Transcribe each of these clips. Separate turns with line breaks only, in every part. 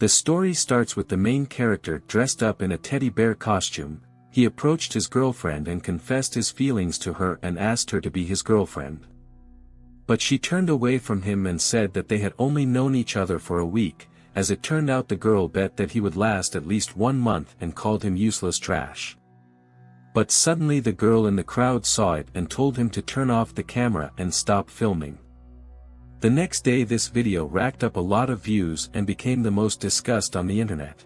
The story starts with the main character dressed up in a teddy bear costume. He approached his girlfriend and confessed his feelings to her and asked her to be his girlfriend. But she turned away from him and said that they had only known each other for a week. As it turned out, the girl bet that he would last at least 1 month and called him useless trash. But suddenly the girl in the crowd saw it and told him to turn off the camera and stop filming. The next day this video racked up a lot of views and became the most discussed on the internet.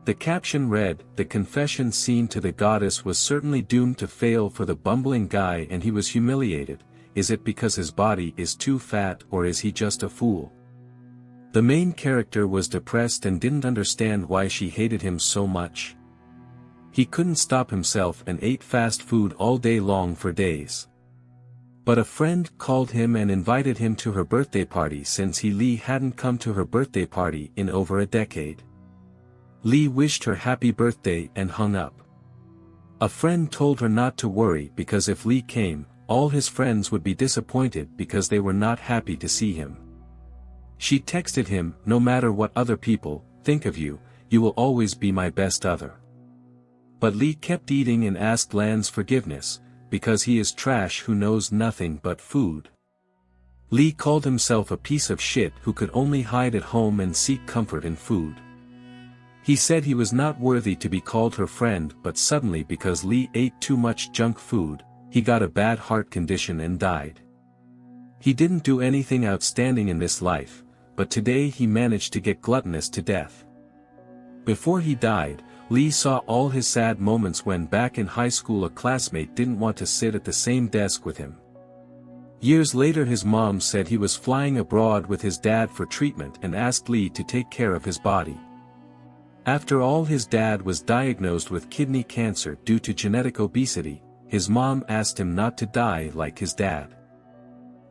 The caption read, "The confession scene to the goddess was certainly doomed to fail for the bumbling guy, and he was humiliated. Is it because his body is too fat, or is he just a fool?" The main character was depressed and didn't understand why she hated him so much. He couldn't stop himself and ate fast food all day long for days. But a friend called him and invited him to her birthday party since Lee hadn't come to her birthday party in over a decade. Lee wished her happy birthday and hung up. A friend told her not to worry because if Lee came, all his friends would be disappointed because they were not happy to see him. She texted him, "No matter what other people think of you, you will always be my best other." But Lee kept eating and asked Lan's forgiveness, because he is trash who knows nothing but food. Lee called himself a piece of shit who could only hide at home and seek comfort in food. He said he was not worthy to be called her friend, but suddenly because Lee ate too much junk food, he got a bad heart condition and died. He didn't do anything outstanding in this life, but today he managed to get gluttonous to death. Before he died, Lee saw all his sad moments when back in high school a classmate didn't want to sit at the same desk with him. Years later his mom said he was flying abroad with his dad for treatment and asked Lee to take care of his body. After all, his dad was diagnosed with kidney cancer due to genetic obesity. His mom asked him not to die like his dad.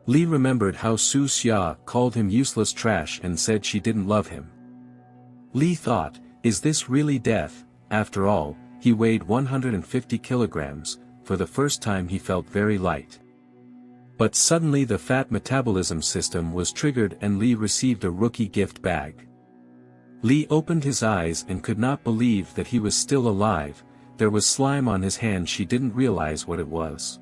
Lee remembered how Soo Xia called him useless trash and said she didn't love him. Lee thought, is this really death? After all, he weighed 150 kilograms, for the first time he felt very light. But suddenly the fat metabolism system was triggered and Lee received a rookie gift bag. Lee opened his eyes and could not believe that he was still alive. There was slime on his hand. She didn't realize what it was.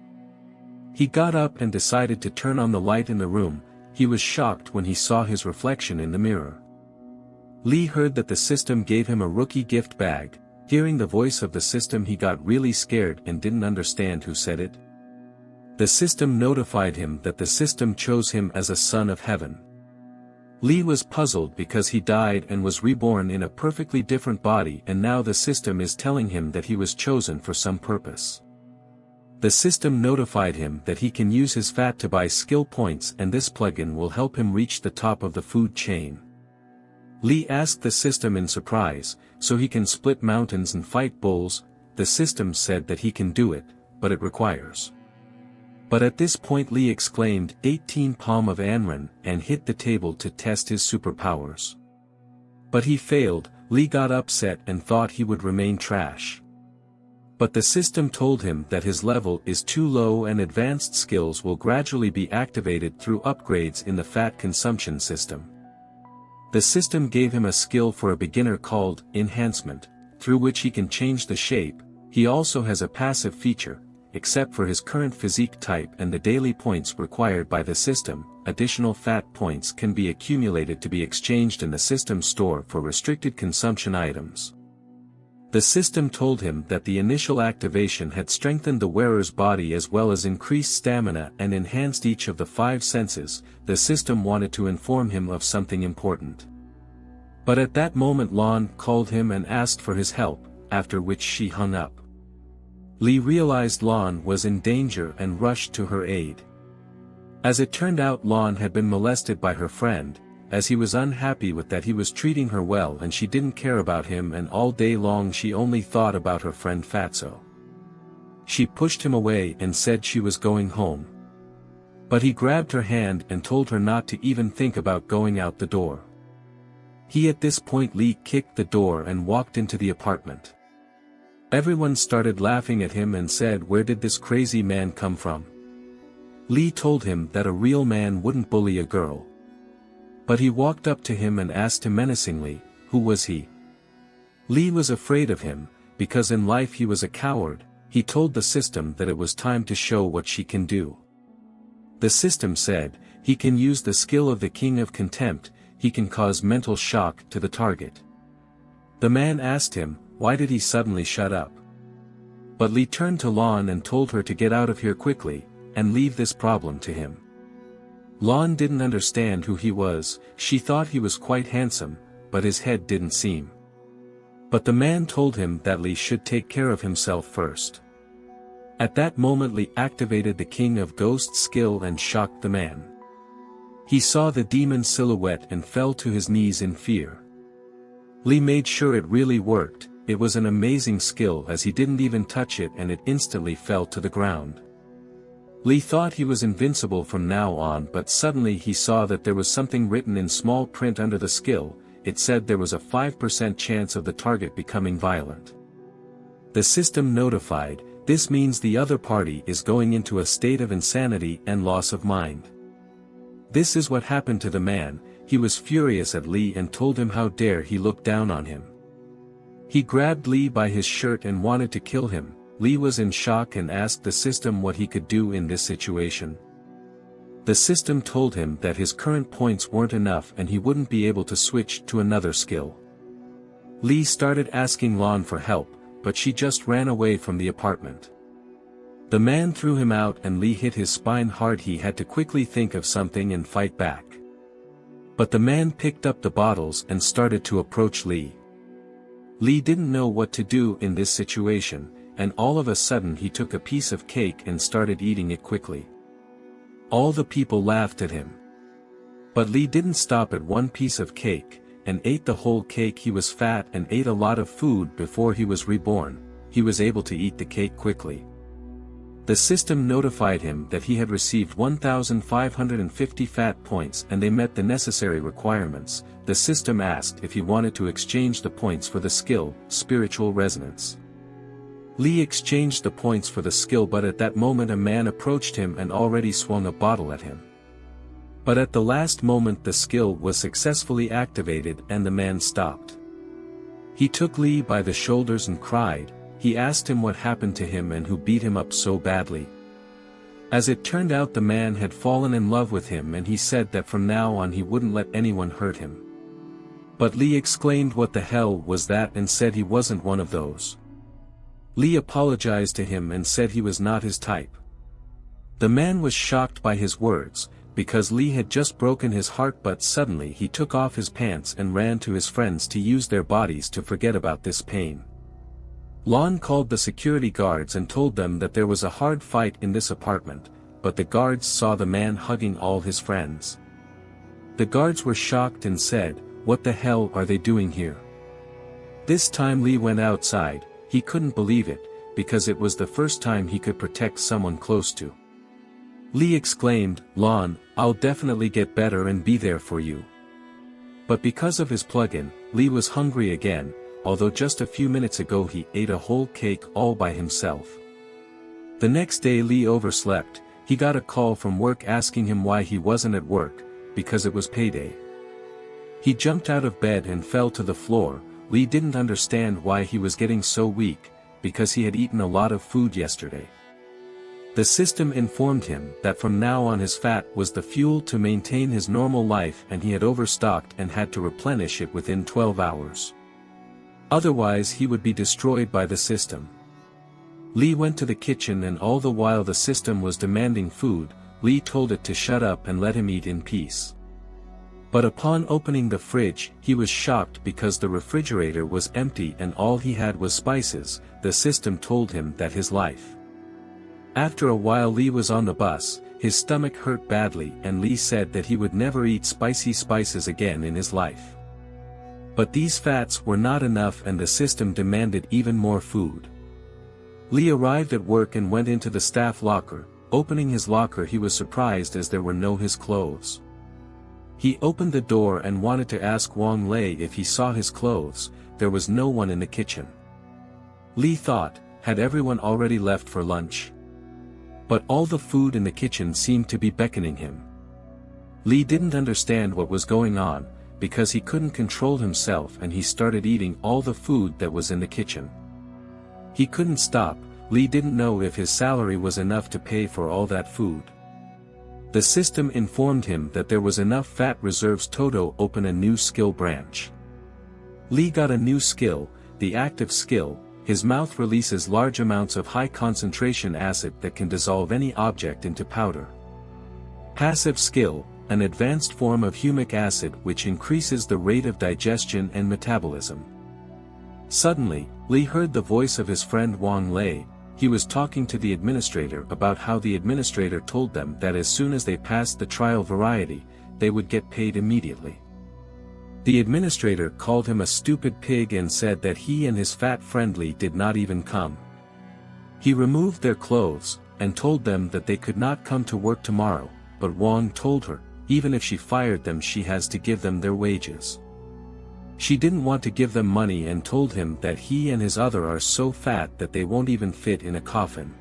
He got up and decided to turn on the light in the room. He was shocked when he saw his reflection in the mirror. Lee heard that the system gave him a rookie gift bag. Hearing the voice of the system, he got really scared and didn't understand who said it. The system notified him that the system chose him as a son of heaven. Lee was puzzled because he died and was reborn in a perfectly different body, and now the system is telling him that he was chosen for some purpose. The system notified him that he can use his fat to buy skill points, and this plugin will help him reach the top of the food chain. Lee asked the system in surprise, so he can split mountains and fight bulls. The system said that he can do it, but it requires. But at this point Lee exclaimed 18 palm of Anren and hit the table to test his superpowers. But he failed. Lee got upset and thought he would remain trash. But the system told him that his level is too low and advanced skills will gradually be activated through upgrades in the fat consumption system. The system gave him a skill for a beginner called Enhancement, through which he can change the shape. He also has a passive feature, except for his current physique type and the daily points required by the system. Additional fat points can be accumulated to be exchanged in the system store for restricted consumption items. The system told him that the initial activation had strengthened the wearer's body as well as increased stamina and enhanced each of the 5 senses. The system wanted to inform him of something important. But at that moment Lan called him and asked for his help, after which she hung up. Lee realized Lan was in danger and rushed to her aid. As it turned out, Lan had been molested by her friend. As he was unhappy with that, he was treating her well and she didn't care about him, and all day long she only thought about her friend Fatso. She pushed him away and said she was going home. But he grabbed her hand and told her not to even think about going out the door. At this point Lee kicked the door and walked into the apartment. Everyone started laughing at him and said, "Where did this crazy man come from?" Lee told him that a real man wouldn't bully a girl. But he walked up to him and asked him menacingly, who was he? Lee was afraid of him, because in life he was a coward. He told the system that it was time to show what she can do. The system said, he can use the skill of the King of Contempt, he can cause mental shock to the target. The man asked him, why did he suddenly shut up? But Lee turned to Lon and told her to get out of here quickly, and leave this problem to him. Lon didn't understand who he was. She thought he was quite handsome, but his head didn't seem. But the man told him that Lee should take care of himself first. At that moment Lee activated the King of Ghosts skill and shocked the man. He saw the demon silhouette and fell to his knees in fear. Lee made sure it really worked. It was an amazing skill as he didn't even touch it and it instantly fell to the ground. Lee thought he was invincible from now on, but suddenly he saw that there was something written in small print under the skill. It said there was a 5% chance of the target becoming violent. The system notified, this means the other party is going into a state of insanity and loss of mind. This is what happened to the man. He was furious at Lee and told him how dare he look down on him. He grabbed Lee by his shirt and wanted to kill him. Lee was in shock and asked the system what he could do in this situation. The system told him that his current points weren't enough and he wouldn't be able to switch to another skill. Lee started asking Lon for help, but she just ran away from the apartment. The man threw him out and Lee hit his spine hard. He had to quickly think of something and fight back. But the man picked up the bottles and started to approach Lee. Lee didn't know what to do in this situation, and all of a sudden he took a piece of cake and started eating it quickly. All the people laughed at him. But Lee didn't stop at one piece of cake, and ate the whole cake. He was fat and ate a lot of food before he was reborn. He was able to eat the cake quickly. The system notified him that he had received 1,550 fat points and they met the necessary requirements. The system asked if he wanted to exchange the points for the skill, Spiritual Resonance. Lee exchanged the points for the skill, but at that moment a man approached him and already swung a bottle at him. But at the last moment the skill was successfully activated and the man stopped. He took Lee by the shoulders and cried. He asked him what happened to him and who beat him up so badly. As it turned out, the man had fallen in love with him and he said that from now on he wouldn't let anyone hurt him. But Lee exclaimed what the hell was that and said he wasn't one of those. Lee apologized to him and said he was not his type. The man was shocked by his words, because Lee had just broken his heart, but suddenly he took off his pants and ran to his friends to use their bodies to forget about this pain. Lon called the security guards and told them that there was a hard fight in this apartment, but the guards saw the man hugging all his friends. The guards were shocked and said, "What the hell are they doing here?" This time Lee went outside. He couldn't believe it, because it was the first time he could protect someone close to. Lee exclaimed, "Lon, I'll definitely get better and be there for you." But because of his plug-in, Lee was hungry again, although just a few minutes ago he ate a whole cake all by himself. The next day Lee overslept. He got a call from work asking him why he wasn't at work, because it was payday. He jumped out of bed and fell to the floor. Lee didn't understand why he was getting so weak, because he had eaten a lot of food yesterday. The system informed him that from now on his fat was the fuel to maintain his normal life and he had overstocked and had to replenish it within 12 hours. Otherwise he would be destroyed by the system. Lee went to the kitchen and all the while the system was demanding food, Lee told it to shut up and let him eat in peace. But upon opening the fridge, he was shocked because the refrigerator was empty and all he had was spices. The system told him that his life. After a while Lee was on the bus, his stomach hurt badly and Lee said that he would never eat spicy spices again in his life. But these fats were not enough and the system demanded even more food. Lee arrived at work and went into the staff locker. Opening his locker he was surprised as there were no his clothes. He opened the door and wanted to ask Wang Lei if he saw his clothes. There was no one in the kitchen. Lee thought, had everyone already left for lunch? But all the food in the kitchen seemed to be beckoning him. Lee didn't understand what was going on, because he couldn't control himself and he started eating all the food that was in the kitchen. He couldn't stop. Lee didn't know if his salary was enough to pay for all that food. The system informed him that there was enough fat reserves to open a new skill branch. Lee got a new skill, the active skill. His mouth releases large amounts of high concentration acid that can dissolve any object into powder. Passive skill, an advanced form of humic acid which increases the rate of digestion and metabolism. Suddenly, Lee heard the voice of his friend Wang Lei. He was talking to the administrator about how the administrator told them that as soon as they passed the trial variety, they would get paid immediately. The administrator called him a stupid pig and said that he and his fat friend Lee did not even come. He removed their clothes, and told them that they could not come to work tomorrow, but Wang told her, even if she fired them she has to give them their wages. She didn't want to give them money and told him that he and his other are so fat that they won't even fit in a coffin.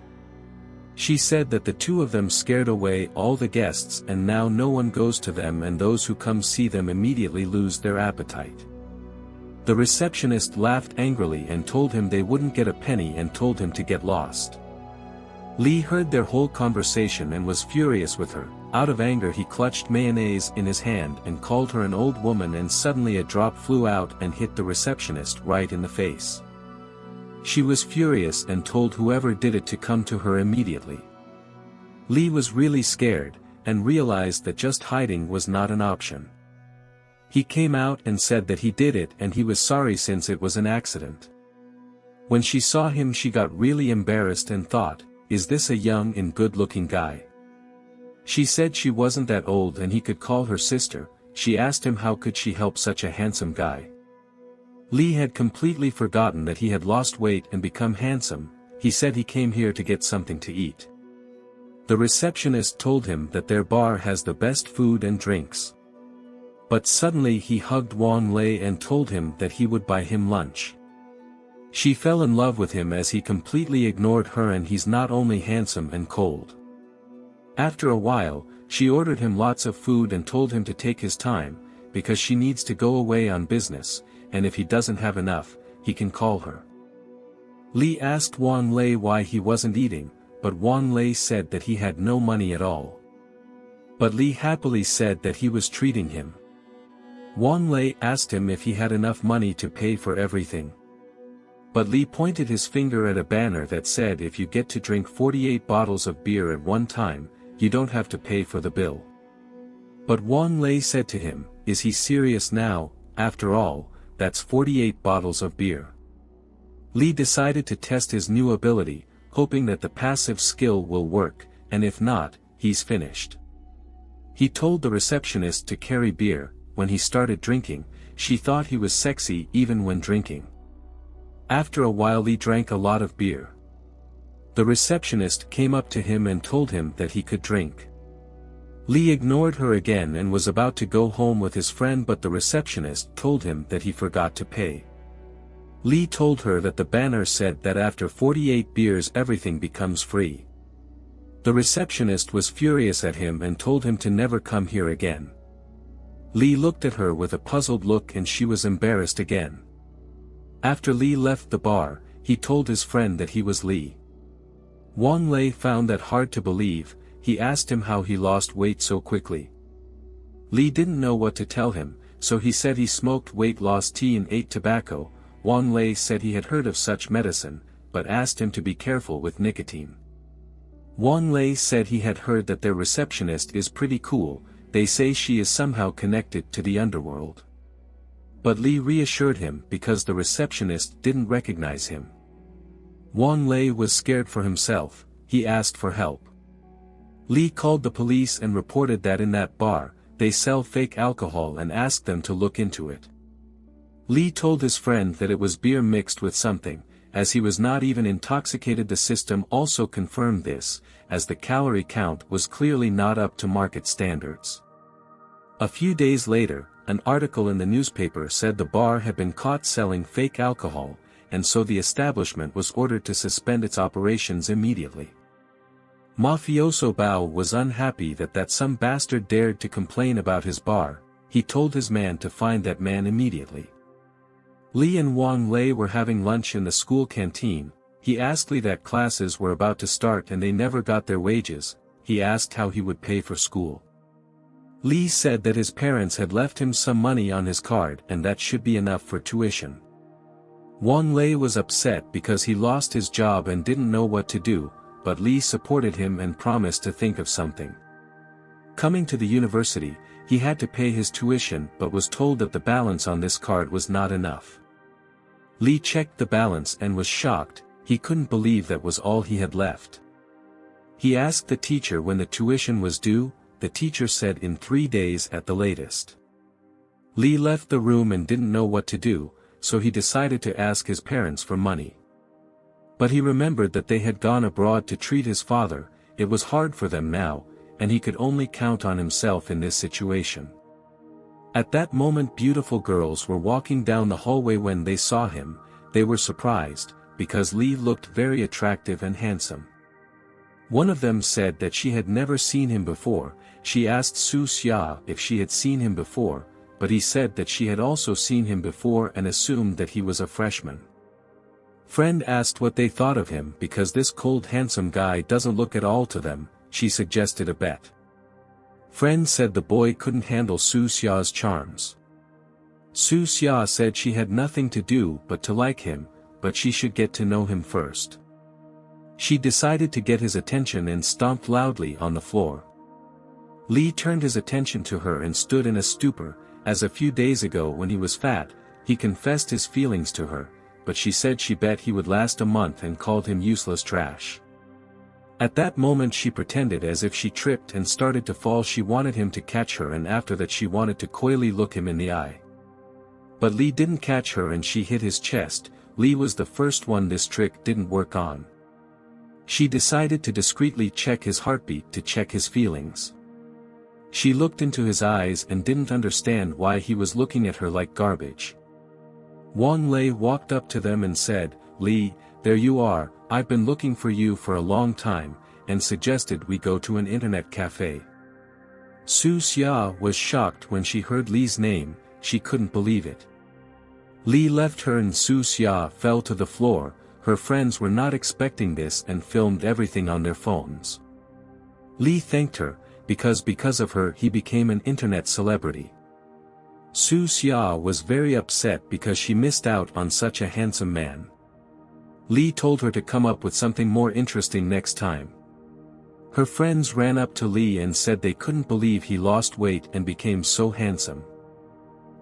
She said that the two of them scared away all the guests and now no one goes to them and those who come see them immediately lose their appetite. The receptionist laughed angrily and told him they wouldn't get a penny and told him to get lost. Lee heard their whole conversation and was furious with her. Out of anger he clutched mayonnaise in his hand and called her an old woman and suddenly a drop flew out and hit the receptionist right in the face. She was furious and told whoever did it to come to her immediately. Lee was really scared, and realized that just hiding was not an option. He came out and said that he did it and he was sorry since it was an accident. When she saw him she got really embarrassed and thought, is this a young and good-looking guy? She said she wasn't that old and he could call her sister. She asked him how could she help such a handsome guy. Lee had completely forgotten that he had lost weight and become handsome. He said he came here to get something to eat. The receptionist told him that their bar has the best food and drinks. But suddenly he hugged Wang Lei and told him that he would buy him lunch. She fell in love with him as he completely ignored her and he's not only handsome and cold. After a while, she ordered him lots of food and told him to take his time, because she needs to go away on business, and if he doesn't have enough, he can call her. Lee asked Wang Lei why he wasn't eating, but Wang Lei said that he had no money at all. But Lee happily said that he was treating him. Wang Lei asked him if he had enough money to pay for everything. But Lee pointed his finger at a banner that said if you get to drink 48 bottles of beer at one time, you don't have to pay for the bill. But Wang Lei said to him, is he serious now? After all, that's 48 bottles of beer. Lee decided to test his new ability, hoping that the passive skill will work, and if not, he's finished. He told the receptionist to carry beer. When he started drinking, she thought he was sexy even when drinking. After a while Lee drank a lot of beer. The receptionist came up to him and told him that he could drink. Lee ignored her again and was about to go home with his friend, but the receptionist told him that he forgot to pay. Lee told her that the banner said that after 48 beers everything becomes free. The receptionist was furious at him and told him to never come here again. Lee looked at her with a puzzled look and she was embarrassed again. After Lee left the bar, he told his friend that he was Lee. Wang Lei found that hard to believe. He asked him how he lost weight so quickly. Lee didn't know what to tell him, so he said he smoked weight loss tea and ate tobacco. Wang Lei said he had heard of such medicine, but asked him to be careful with nicotine. Wang Lei said he had heard that their receptionist is pretty cool. They say she is somehow connected to the underworld. But Lee reassured him because the receptionist didn't recognize him. Wang Lei was scared for himself. He asked for help. Lee called the police and reported that in that bar, they sell fake alcohol and asked them to look into it. Lee told his friend that it was beer mixed with something, as he was not even intoxicated. The system also confirmed this, as the calorie count was clearly not up to market standards. A few days later, an article in the newspaper said the bar had been caught selling fake alcohol, and so the establishment was ordered to suspend its operations immediately. Mafioso Bao was unhappy that some bastard dared to complain about his bar. he told his man to find that man immediately. Lee and Wang Lei were having lunch in the school canteen. He asked Lee that classes were about to start and they never got their wages. He asked how he would pay for school. Lee said that his parents had left him some money on his card and that should be enough for tuition. Wang Lei was upset because he lost his job and didn't know what to do, but Lee supported him and promised to think of something. Coming to the university, he had to pay his tuition but was told that the balance on this card was not enough. Lee checked the balance and was shocked. He couldn't believe that was all he had left. He asked the teacher when the tuition was due. The teacher said in 3 days at the latest. Lee left the room and didn't know what to do, so he decided to ask his parents for money. But he remembered that they had gone abroad to treat his father. It was hard for them now, and he could only count on himself in this situation. At that moment beautiful girls were walking down the hallway. When they saw him, they were surprised, because Lee looked very attractive and handsome. One of them said that she had never seen him before. She asked Su Xia if she had seen him before, but he said that she had also seen him before and assumed that he was a freshman. Friend asked what they thought of him because this cold handsome guy doesn't look at all to them. She suggested a bet. Friend said the boy couldn't handle Su Xia's charms. Su Xia said she had nothing to do but to like him, but she should get to know him first. She decided to get his attention and stomped loudly on the floor. Lee turned his attention to her and stood in a stupor, as a few days ago when he was fat, he confessed his feelings to her, but she said she bet he would last a month and called him useless trash. At that moment she pretended as if she tripped and started to fall. She wanted him to catch her and after that she wanted to coyly look him in the eye. But Lee didn't catch her and she hit his chest. Lee was the first one this trick didn't work on. She decided to discreetly check his heartbeat to check his feelings. She looked into his eyes and didn't understand why he was looking at her like garbage. Wang Lei walked up to them and said, "Lee, there you are, I've been looking for you for a long time," and suggested we go to an internet cafe. Su Xia was shocked when she heard Lee's name. She couldn't believe it. Lee left her and Su Xia fell to the floor. Her friends were not expecting this and filmed everything on their phones. Lee thanked her, because of her he became an internet celebrity. Su Xia was very upset because she missed out on such a handsome man. Lee told her to come up with something more interesting next time. Her friends ran up to Lee and said they couldn't believe he lost weight and became so handsome.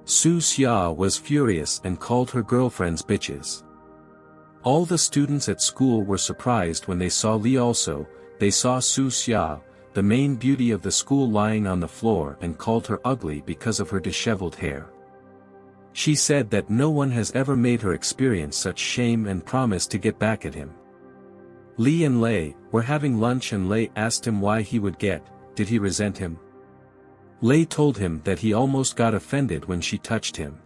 Su Xia was furious and called her girlfriends bitches. All the students at school were surprised when they saw Lee also. They saw Su Xia, the main beauty of the school, lying on the floor and called her ugly because of her disheveled hair. She said that no one has ever made her experience such shame and promised to get back at him. Lee and Lei were having lunch and Lei asked him why he would get. Did he resent him? Lei told him that he almost got offended when she touched him.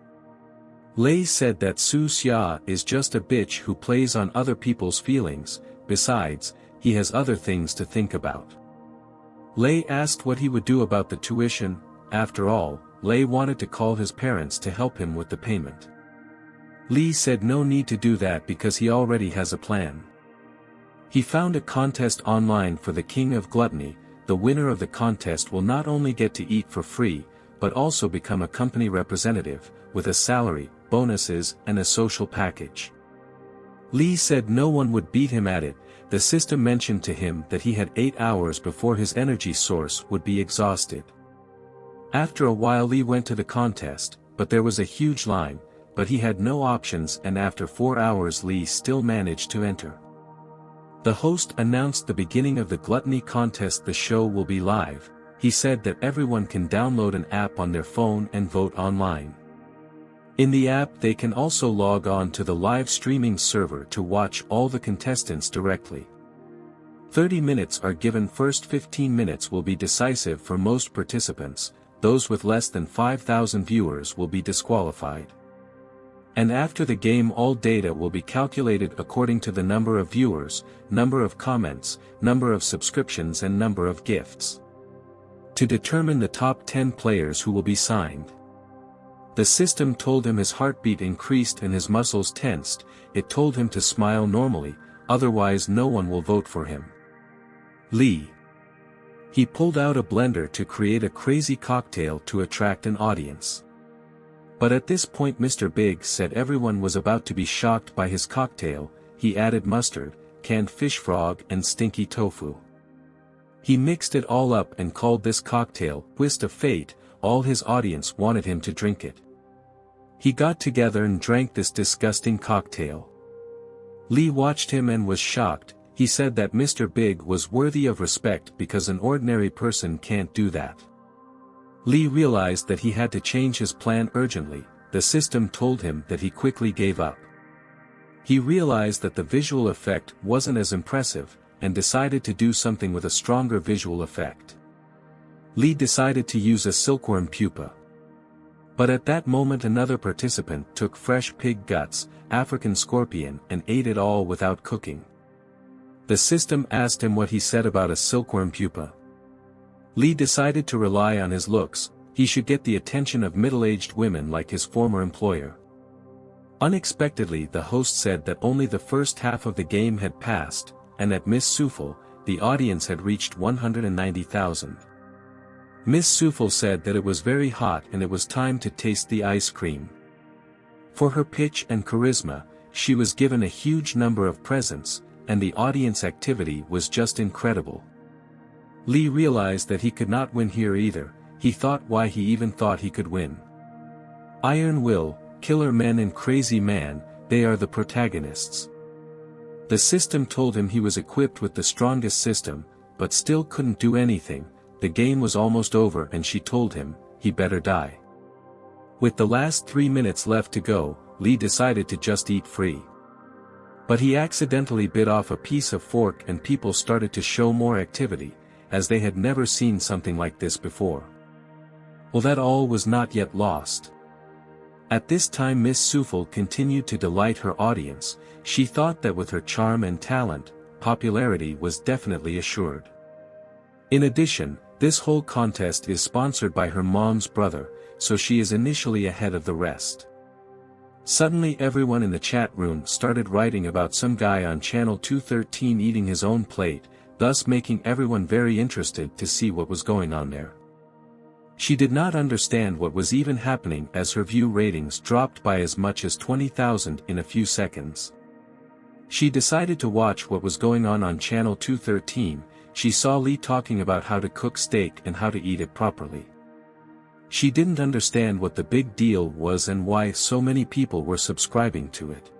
Lei said that Su Xia is just a bitch who plays on other people's feelings. Besides, he has other things to think about. Lei asked what he would do about the tuition. After all, Lei wanted to call his parents to help him with the payment. Lee said no need to do that because he already has a plan. He found a contest online for the King of Gluttony. The winner of the contest will not only get to eat for free, but also become a company representative, with a salary, bonuses, and a social package. Lee said no one would beat him at it. The system mentioned to him that he had 8 hours before his energy source would be exhausted. After a while Lee went to the contest, but there was a huge line, but he had no options and after 4 hours Lee still managed to enter. The host announced the beginning of the gluttony contest. The show will be live. He said that everyone can download an app on their phone and vote online. In the app they can also log on to the live streaming server to watch all the contestants directly. 30 minutes are given. First 15 minutes will be decisive for most participants. Those with less than 5,000 viewers will be disqualified. And after the game all data will be calculated according to the number of viewers, number of comments, number of subscriptions and number of gifts. to determine the top 10 players who will be signed. The system told him his heartbeat increased and his muscles tensed. It told him to smile normally, otherwise no one will vote for him. Lee. He pulled out a blender to create a crazy cocktail to attract an audience. But at this point Mr. Big said everyone was about to be shocked by his cocktail. He added mustard, canned fish frog and stinky tofu. He mixed it all up and called this cocktail Twist of Fate. All his audience wanted him to drink it. He got together and drank this disgusting cocktail. Lee watched him and was shocked. He said that Mr. Big was worthy of respect because an ordinary person can't do that. Lee realized that he had to change his plan urgently. The system told him that he quickly gave up. He realized that the visual effect wasn't as impressive, and decided to do something with a stronger visual effect. Lee decided to use a silkworm pupa. But at that moment another participant took fresh pig guts, African scorpion, and ate it all without cooking. The system asked him what he said about a silkworm pupa. Lee decided to rely on his looks. He should get the attention of middle-aged women like his former employer. Unexpectedly the host said that only the first half of the game had passed, and at Miss Sufel, the audience had reached 190,000. Miss Sufel said that it was very hot and it was time to taste the ice cream. For her pitch and charisma, she was given a huge number of presents, and the audience activity was just incredible. Lee realized that he could not win here either. He thought why he even thought he could win. Iron Will, Killer Men and Crazy Man, they are the protagonists. The system told him he was equipped with the strongest system, but still couldn't do anything. The game was almost over and she told him, he better die. With the last 3 minutes left to go, Lee decided to just eat free. But he accidentally bit off a piece of fork and people started to show more activity, as they had never seen something like this before. Well, that all was not yet lost. At this time Miss Sufel continued to delight her audience. She thought that with her charm and talent, popularity was definitely assured. In addition, this whole contest is sponsored by her mom's brother, so she is initially ahead of the rest. Suddenly everyone in the chat room started writing about some guy on channel 213 eating his own plate, thus making everyone very interested to see what was going on there. She did not understand what was even happening as her view ratings dropped by as much as 20,000 in a few seconds. She decided to watch what was going on channel 213. She saw Lee talking about how to cook steak and how to eat it properly. She didn't understand what the big deal was and why so many people were subscribing to it.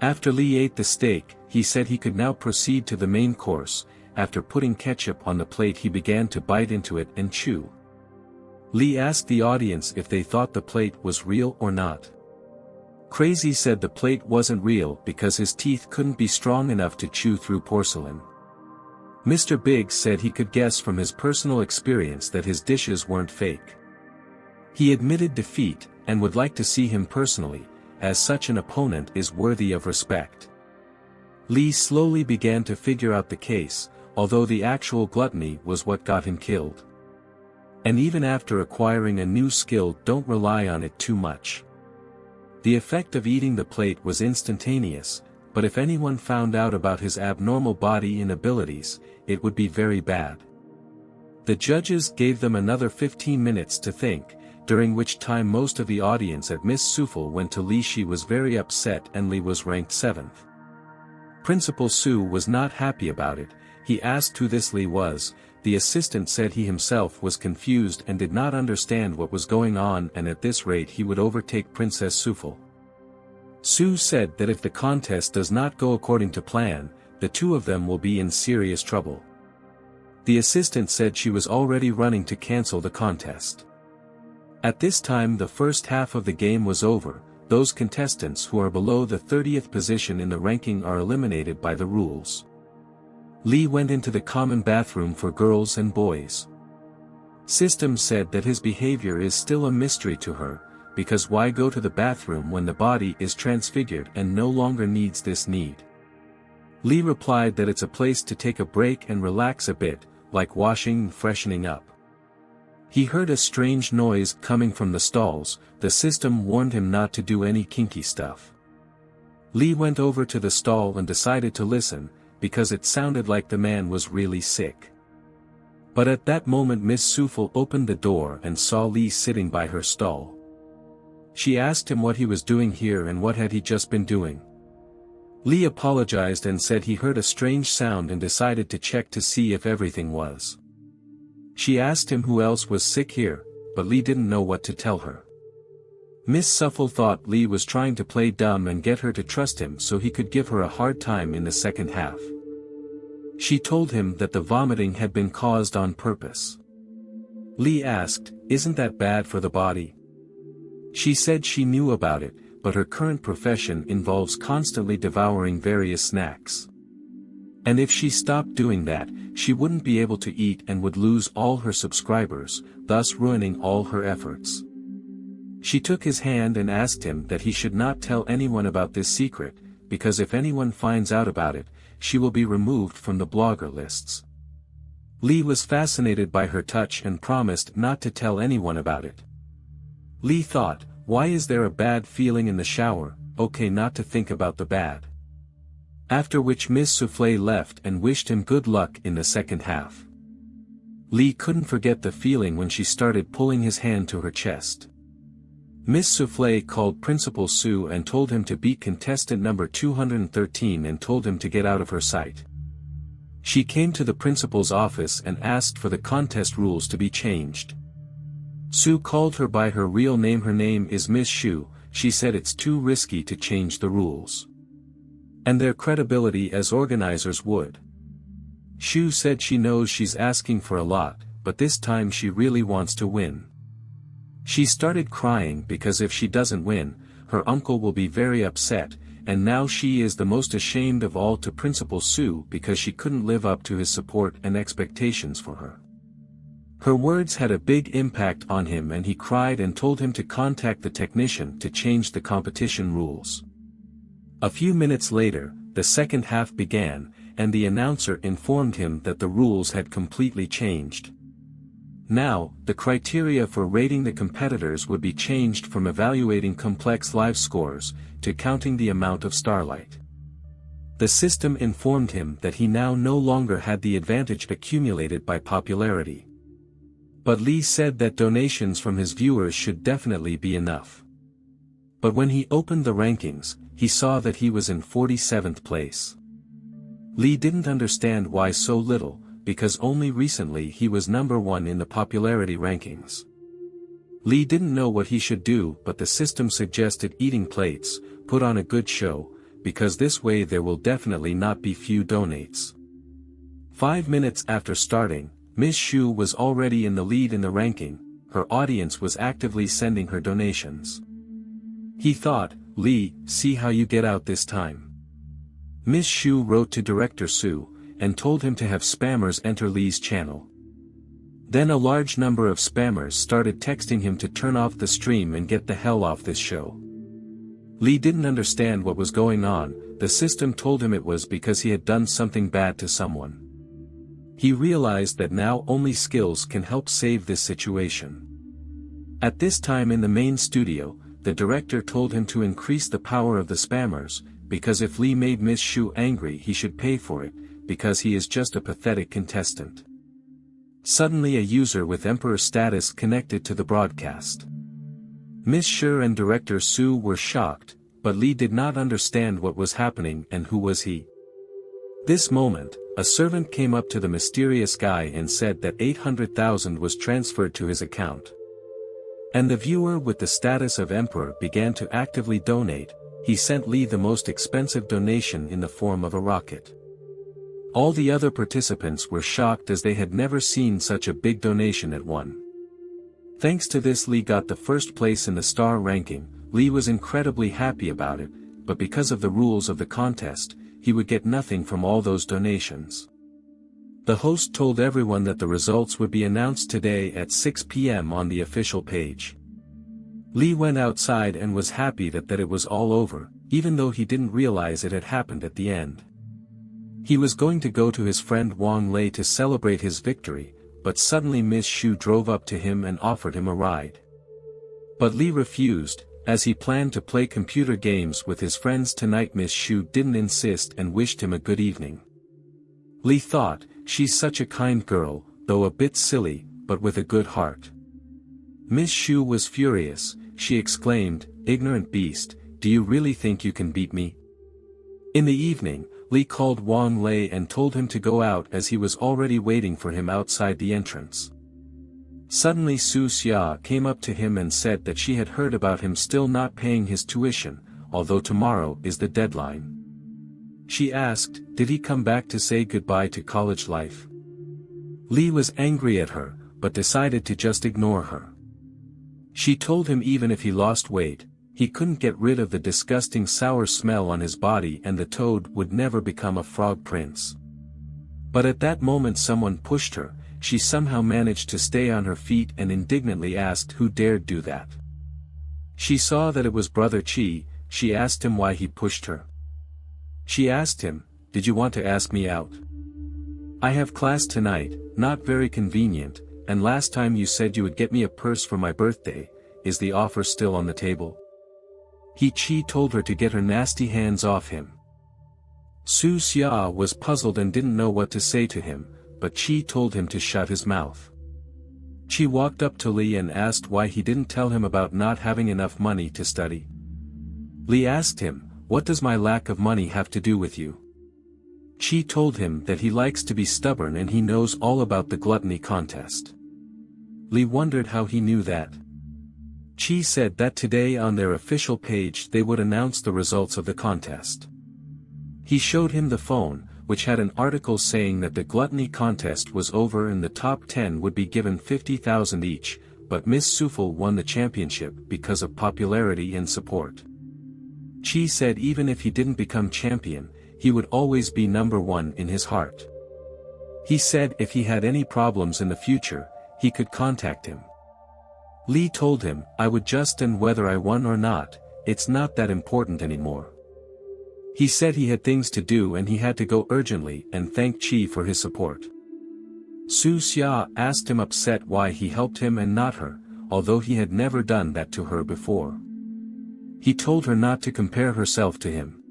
After Lee ate the steak, he said he could now proceed to the main course. After putting ketchup on the plate he began to bite into it and chew. Lee asked the audience if they thought the plate was real or not. Crazy said the plate wasn't real because his teeth couldn't be strong enough to chew through porcelain. Mr. Big said he could guess from his personal experience that his dishes weren't fake. He admitted defeat, and would like to see him personally, as such an opponent is worthy of respect. Lee slowly began to figure out the case, although the actual gluttony was what got him killed. And even after acquiring a new skill, don't rely on it too much. The effect of eating the plate was instantaneous, but if anyone found out about his abnormal body and abilities, it would be very bad. The judges gave them another 15 minutes to think, during which time most of the audience at Miss Sufel went to Lee. She was very upset and Lee was ranked 7th. Principal Sue was not happy about it. He asked who this Lee was. The assistant said he himself was confused and did not understand what was going on, and at this rate he would overtake Princess Sufel. Sue said that if the contest does not go according to plan, the two of them will be in serious trouble. The assistant said she was already running to cancel the contest. At this time the first half of the game was over. Those contestants who are below the 30th position in the ranking are eliminated by the rules. Lee went into the common bathroom for girls and boys. System said that his behavior is still a mystery to her, because why go to the bathroom when the body is transfigured and no longer needs this need? Lee replied that it's a place to take a break and relax a bit, like washing and freshening up. He heard a strange noise coming from the stalls. The system warned him not to do any kinky stuff. Lee went over to the stall and decided to listen, because it sounded like the man was really sick. But at that moment Miss Sufel opened the door and saw Lee sitting by her stall. She asked him what he was doing here and what had he just been doing. Lee apologized and said he heard a strange sound and decided to check to see if everything was. She asked him who else was sick here, but Lee didn't know what to tell her. Miss Sufel thought Lee was trying to play dumb and get her to trust him so he could give her a hard time in the second half. She told him that the vomiting had been caused on purpose. Lee asked, "Isn't that bad for the body?" She said she knew about it, but her current profession involves constantly devouring various snacks. And if she stopped doing that, she wouldn't be able to eat and would lose all her subscribers, thus ruining all her efforts. She took his hand and asked him that he should not tell anyone about this secret, because if anyone finds out about it, she will be removed from the blogger lists. Lee was fascinated by her touch and promised not to tell anyone about it. Lee thought, why is there a bad feeling in the shower? Okay, not to think about the bad. After which Miss Souffle left and wished him good luck in the second half. Lee couldn't forget the feeling when she started pulling his hand to her chest. Miss Souffle called Principal Sue and told him to beat contestant number 213 and told him to get out of her sight. She came to the principal's office and asked for the contest rules to be changed. Sue called her by her real name. Her name is Miss Shu. She said it's too risky to change the rules. And their credibility as organizers would. Shu said she knows she's asking for a lot, but this time she really wants to win. She started crying because if she doesn't win, her uncle will be very upset, and now she is the most ashamed of all to Principal Sue because she couldn't live up to his support and expectations for her. Her words had a big impact on him and he cried and told him to contact the technician to change the competition rules. A few minutes later, the second half began, and the announcer informed him that the rules had completely changed. Now, the criteria for rating the competitors would be changed from evaluating complex live scores, to counting the amount of starlight. The system informed him that he now no longer had the advantage accumulated by popularity. But Lee said that donations from his viewers should definitely be enough. But when he opened the rankings, he saw that he was in 47th place. Lee didn't understand why so little, because only recently he was number 1 in the popularity rankings. Lee didn't know what he should do, but the system suggested eating plates, put on a good show, because this way there will definitely not be few donates. 5 minutes after starting, Miss Shu was already in the lead in the ranking. Her audience was actively sending her donations. He thought, Lee, see how you get out this time. Miss Shu wrote to Director Sue, and told him to have spammers enter Lee's channel. Then a large number of spammers started texting him to turn off the stream and get the hell off this show. Lee didn't understand what was going on. The system told him it was because he had done something bad to someone. He realized that now only skills can help save this situation. At this time in the main studio, the director told him to increase the power of the spammers, because if Lee made Miss Shu angry he should pay for it, because he is just a pathetic contestant. Suddenly a user with Emperor status connected to the broadcast. Miss Shu and Director Sue were shocked, but Lee did not understand what was happening and who was he. This moment, a servant came up to the mysterious guy and said that 800,000 was transferred to his account. And the viewer with the status of Emperor began to actively donate. He sent Lee the most expensive donation in the form of a rocket. All the other participants were shocked as they had never seen such a big donation at one. Thanks to this Lee got the first place in the star ranking. Lee was incredibly happy about it, but because of the rules of the contest, he would get nothing from all those donations. The host told everyone that the results would be announced today at 6 p.m. on the official page. Lee went outside and was happy that it was all over, even though he didn't realize it had happened at the end. He was going to go to his friend Wang Lei to celebrate his victory, but suddenly Miss Shu drove up to him and offered him a ride. But Lee refused, as he planned to play computer games with his friends tonight. Miss Shu didn't insist and wished him a good evening. Lee thought, she's such a kind girl, though a bit silly, but with a good heart. Miss Shu was furious. She exclaimed, "Ignorant beast, do you really think you can beat me?" In the evening, Lee called Wang Lei and told him to go out as he was already waiting for him outside the entrance. Suddenly Su Xia came up to him and said that she had heard about him still not paying his tuition, although tomorrow is the deadline. She asked, did he come back to say goodbye to college life? Lee was angry at her, but decided to just ignore her. She told him even if he lost weight, he couldn't get rid of the disgusting sour smell on his body and the toad would never become a frog prince. But at that moment someone pushed her. She somehow managed to stay on her feet and indignantly asked who dared do that. She saw that it was Brother Chi. She asked him why he pushed her. She asked him, did you want to ask me out? I have class tonight, not very convenient, and last time you said you would get me a purse for my birthday. Is the offer still on the table? Chi told her to get her nasty hands off him. Su Xia was puzzled and didn't know what to say to him, but Chi told him to shut his mouth. Chi walked up to Lee and asked why he didn't tell him about not having enough money to study. Lee asked him, what does my lack of money have to do with you? Chi told him that he likes to be stubborn and he knows all about the gluttony contest. Lee wondered how he knew that. Chi said that today on their official page they would announce the results of the contest. He showed him the phone, which had an article saying that the gluttony contest was over and the top 10 would be given 50,000 each, but Miss Sufel won the championship because of popularity and support. Chi said even if he didn't become champion, he would always be number one in his heart. He said if he had any problems in the future, he could contact him. Lee told him, I would just and whether I won or not, it's not that important anymore. He said he had things to do and he had to go urgently and thanked Chi for his support. Su Xia asked him upset why he helped him and not her, although he had never done that to her before. He told her not to compare herself to him.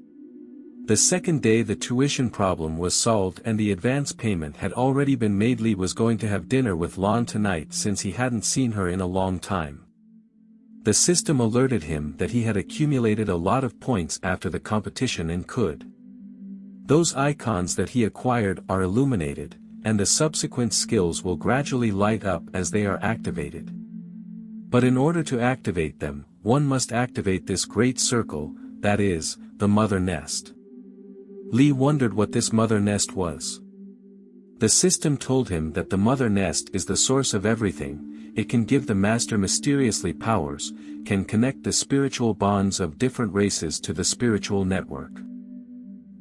The second day the tuition problem was solved and the advance payment had already been made. Lee was going to have dinner with Lan tonight since he hadn't seen her in a long time. The system alerted him that he had accumulated a lot of points after the competition and could. Those icons that he acquired are illuminated, and the subsequent skills will gradually light up as they are activated. But in order to activate them, one must activate this great circle, that is, the mother nest. Lee wondered what this mother nest was. The system told him that the mother nest is the source of everything. It can give the master mysteriously powers, can connect the spiritual bonds of different races to the spiritual network.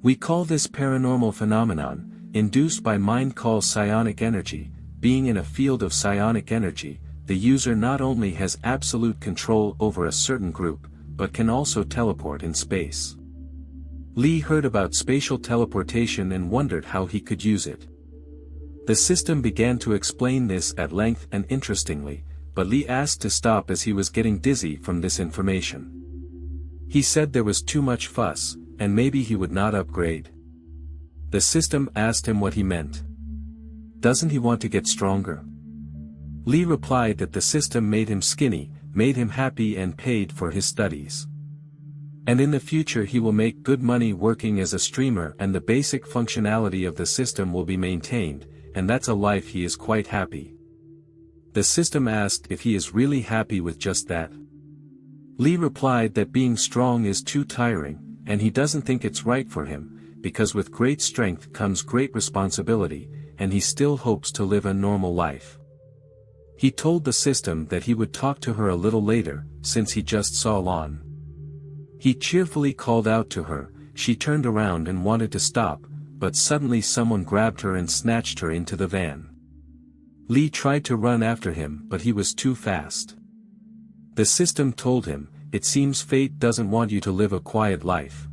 We call this paranormal phenomenon, induced by mind called psionic energy. Being in a field of psionic energy, the user not only has absolute control over a certain group, but can also teleport in space. Lee heard about spatial teleportation and wondered how he could use it. The system began to explain this at length and interestingly, but Lee asked to stop as he was getting dizzy from this information. He said there was too much fuss, and maybe he would not upgrade. The system asked him what he meant. Doesn't he want to get stronger? Lee replied that the system made him skinny, made him happy and paid for his studies. And in the future he will make good money working as a streamer and the basic functionality of the system will be maintained, and that's a life he is quite happy. The system asked if he is really happy with just that. Lee replied that being strong is too tiring, and he doesn't think it's right for him, because with great strength comes great responsibility, and he still hopes to live a normal life. He told the system that he would talk to her a little later, since he just saw Lan. He cheerfully called out to her. She turned around and wanted to stop, but suddenly someone grabbed her and snatched her into the van. Lee tried to run after him but he was too fast. The system told him, it seems fate doesn't want you to live a quiet life.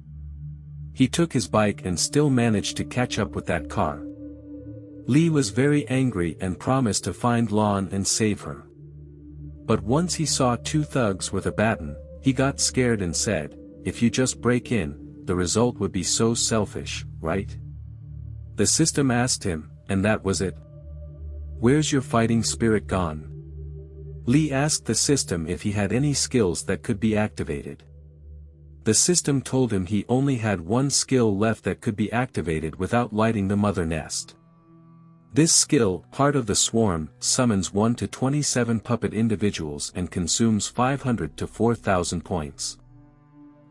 He took his bike and still managed to catch up with that car. Lee was very angry and promised to find Lon and save her. But once he saw two thugs with a baton, he got scared and said, "If you just break in, the result would be so selfish, right?" The system asked him, "And that was it? Where's your fighting spirit gone?" Lee asked the system if he had any skills that could be activated. The system told him he only had one skill left that could be activated without lighting the mother nest. This skill, part of the swarm, summons 1 to 27 puppet individuals and consumes 500 to 4,000 points.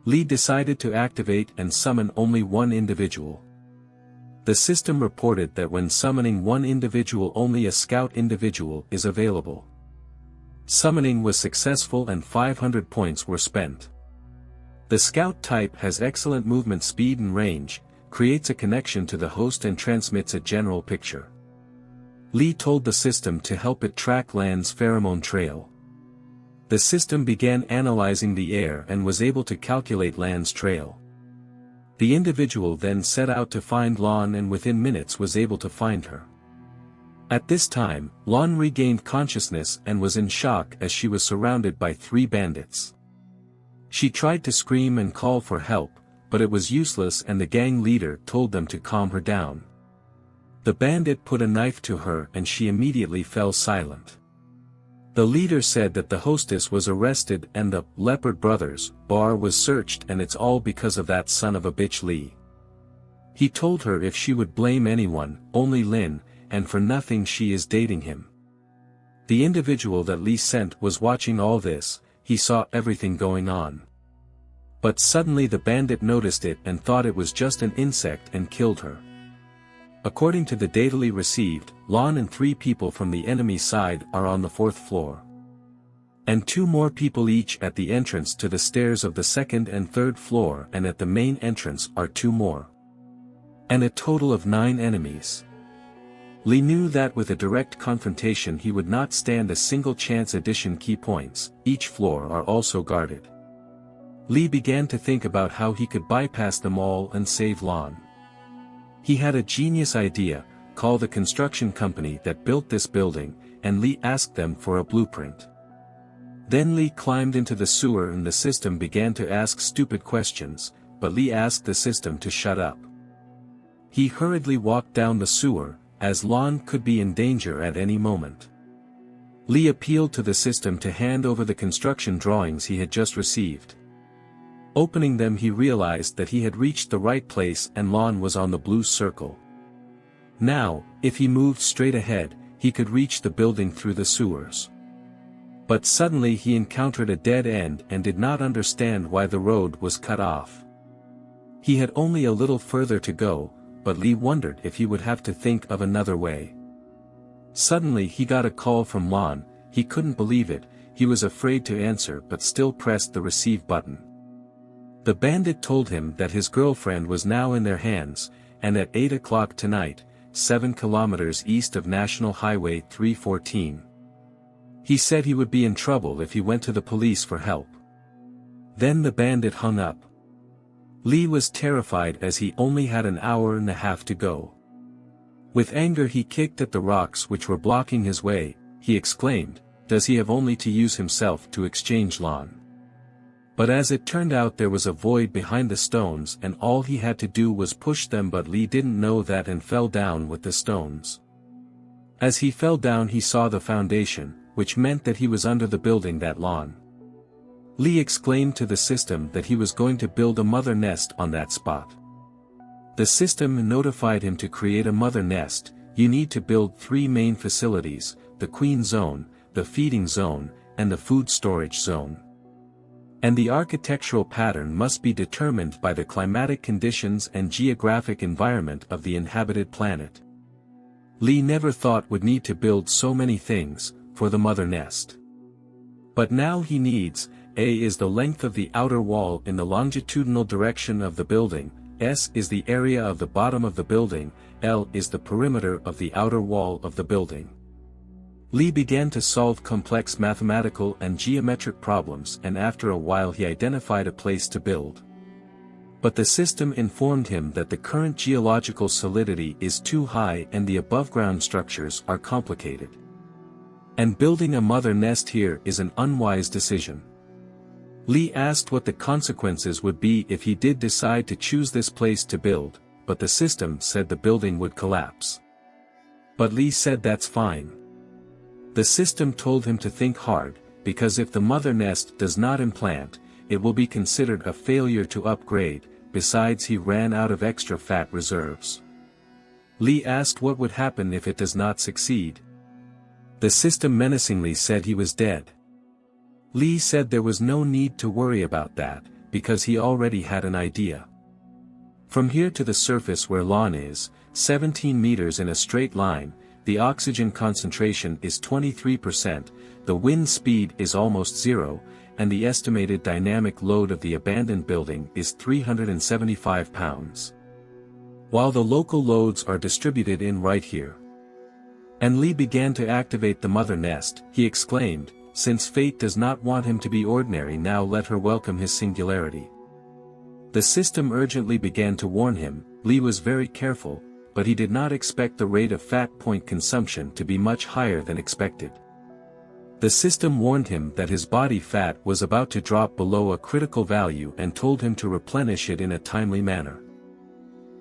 Lee decided to activate and summon only one individual. The system reported that when summoning one individual, only a scout individual is available. Summoning was successful and 500 points were spent. The scout type has excellent movement speed and range, creates a connection to the host and transmits a general picture. Lee told the system to help it track Lan's pheromone trail. The system began analyzing the air and was able to calculate Lan's trail. The individual then set out to find Lon and within minutes was able to find her. At this time, Lon regained consciousness and was in shock as she was surrounded by 3 bandits. She tried to scream and call for help, but it was useless and the gang leader told them to calm her down. The bandit put a knife to her and she immediately fell silent. The leader said that the hostess was arrested and the Leopard Brothers bar was searched and it's all because of that son of a bitch Lee. He told her if she would blame anyone, only Lin, and for nothing she is dating him. The individual that Lee sent was watching all this, he saw everything going on. But suddenly the bandit noticed it and thought it was just an insect and killed her. According to the data Lee received, Lon and 3 people from the enemy side are on the 4th floor. And 2 more people each at the entrance to the stairs of the 2nd and 3rd floor, and at the main entrance are 2 more. And a total of 9 enemies. Lee knew that with a direct confrontation he would not stand a single chance. Addition key points, each floor are also guarded. Lee began to think about how he could bypass them all and save Lon. He had a genius idea, call the construction company that built this building, and Lee asked them for a blueprint. Then Lee climbed into the sewer and the system began to ask stupid questions, but Lee asked the system to shut up. He hurriedly walked down the sewer, as Lon could be in danger at any moment. Lee appealed to the system to hand over the construction drawings he had just received. Opening them he realized that he had reached the right place and Lon was on the blue circle. Now, if he moved straight ahead, he could reach the building through the sewers. But suddenly he encountered a dead end and did not understand why the road was cut off. He had only a little further to go, but Lee wondered if he would have to think of another way. Suddenly he got a call from Lon, he couldn't believe it, he was afraid to answer but still pressed the receive button. The bandit told him that his girlfriend was now in their hands, and at 8 o'clock tonight, 7 kilometers east of National Highway 314. He said he would be in trouble if he went to the police for help. Then the bandit hung up. Lee was terrified as he only had an hour and a half to go. With anger he kicked at the rocks which were blocking his way, he exclaimed, "Does he have only to use himself to exchange Lon?" But as it turned out there was a void behind the stones and all he had to do was push them, but Lee didn't know that and fell down with the stones. As he fell down he saw the foundation, which meant that he was under the building that Lon. Lee explained to the system that he was going to build a mother nest on that spot. The system notified him to create a mother nest, you need to build 3 main facilities, the queen zone, the feeding zone, and the food storage zone. And the architectural pattern must be determined by the climatic conditions and geographic environment of the inhabited planet. Lee never thought would need to build so many things, for the mother nest. But now he needs, A is the length of the outer wall in the longitudinal direction of the building, S is the area of the bottom of the building, L is the perimeter of the outer wall of the building. Lee began to solve complex mathematical and geometric problems and after a while he identified a place to build. But the system informed him that the current geological solidity is too high and the above-ground structures are complicated. And building a mother nest here is an unwise decision. Lee asked what the consequences would be if he did decide to choose this place to build, but the system said the building would collapse. But Lee said that's fine. The system told him to think hard, because if the mother nest does not implant, it will be considered a failure to upgrade. Besides, he ran out of extra fat reserves. Lee asked what would happen if it does not succeed. The system menacingly said he was dead. Lee said there was no need to worry about that, because he already had an idea. From here to the surface where Lon is, 17 meters in a straight line, the oxygen concentration is 23%, the wind speed is almost zero, and the estimated dynamic load of the abandoned building is 375 pounds. While the local loads are distributed in right here. And Lee began to activate the mother nest, he exclaimed, since fate does not want him to be ordinary, now let her welcome his singularity. The system urgently began to warn him. Lee was very careful, but he did not expect the rate of fat point consumption to be much higher than expected. The system warned him that his body fat was about to drop below a critical value and told him to replenish it in a timely manner.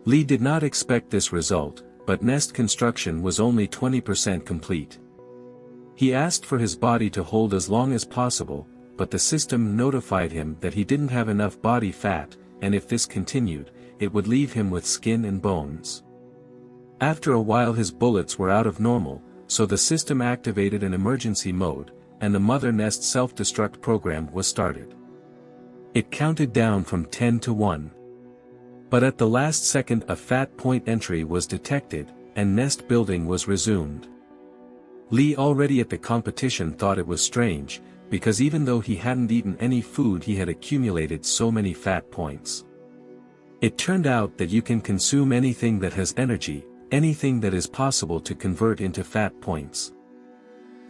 Lee did not expect this result, but nest construction was only 20% complete. He asked for his body to hold as long as possible, but the system notified him that he didn't have enough body fat, and if this continued, it would leave him with skin and bones. After a while his bullets were out of normal, so the system activated an emergency mode, and the mother nest self-destruct program was started. It counted down from 10 to 1. But at the last second a fat point entry was detected, and nest building was resumed. Lee, already at the competition, thought it was strange, because even though he hadn't eaten any food he had accumulated so many fat points. It turned out that you can consume anything that has energy, anything that is possible to convert into fat points.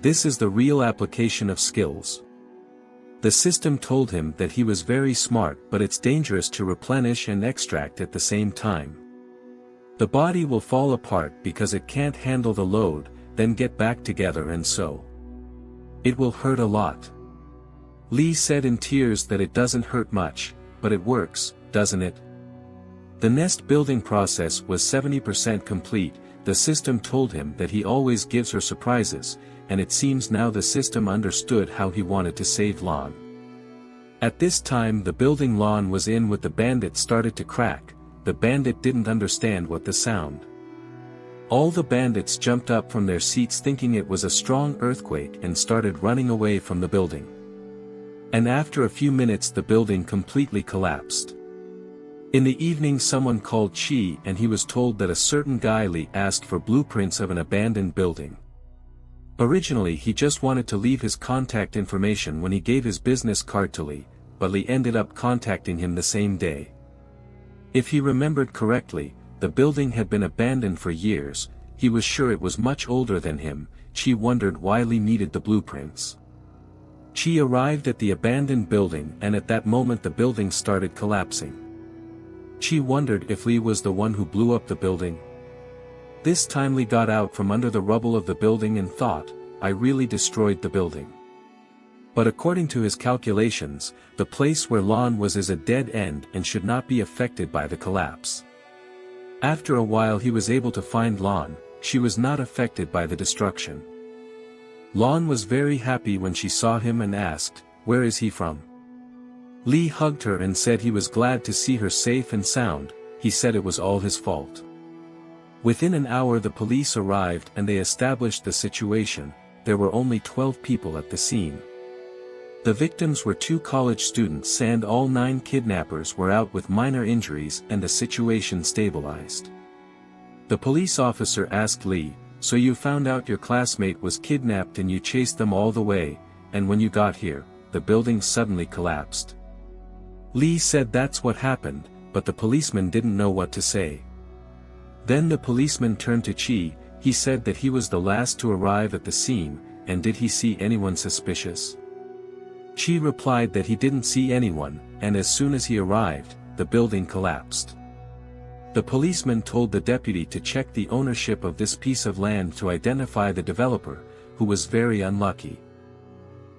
This is the real application of skills. The system told him that he was very smart, but it's dangerous to replenish and extract at the same time. The body will fall apart because it can't handle the load, then get back together, and so it will hurt a lot. Lee said in tears that it doesn't hurt much, but it works, doesn't it? The nest building process was 70% complete. The system told him that he always gives her surprises, and it seems now the system understood how he wanted to save Lon. At this time the building Lon was in with the bandit started to crack. The bandit didn't understand what the sound. All the bandits jumped up from their seats thinking it was a strong earthquake and started running away from the building. And after a few minutes the building completely collapsed. In the evening someone called Chi and he was told that a certain guy Lee asked for blueprints of an abandoned building. Originally he just wanted to leave his contact information when he gave his business card to Lee, but Lee ended up contacting him the same day. If he remembered correctly, the building had been abandoned for years. He was sure it was much older than him. Chi wondered why Lee needed the blueprints. Chi arrived at the abandoned building and at that moment the building started collapsing. Chi wondered if Lee was the one who blew up the building. This time Lee got out from under the rubble of the building and thought, I really destroyed the building. But according to his calculations, the place where Lon was is a dead end and should not be affected by the collapse. After a while he was able to find Lon. She was not affected by the destruction. Lon was very happy when she saw him and asked, where is he from? Lee hugged her and said he was glad to see her safe and sound. He said it was all his fault. Within an hour the police arrived and they established the situation. There were only 12 people at the scene. The victims were 2 college students and all 9 kidnappers were out with minor injuries and the situation stabilized. The police officer asked Lee, so you found out your classmate was kidnapped and you chased them all the way, and when you got here, the building suddenly collapsed. Lee said that's what happened, but the policeman didn't know what to say. Then the policeman turned to Chi. He said that he was the last to arrive at the scene, and did he see anyone suspicious? Chi replied that he didn't see anyone, and as soon as he arrived, the building collapsed. The policeman told the deputy to check the ownership of this piece of land to identify the developer, who was very unlucky.